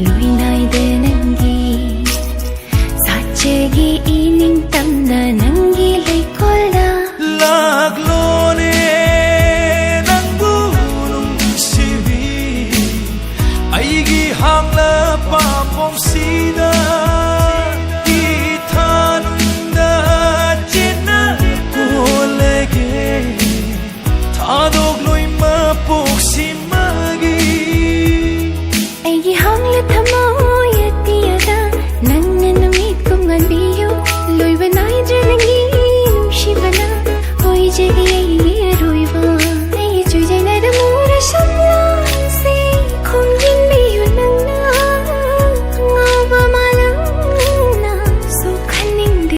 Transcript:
lui nai de nangi sachegi ining tamna nangi lei kola laglone nangu nung sibi aigi hangla pa pom si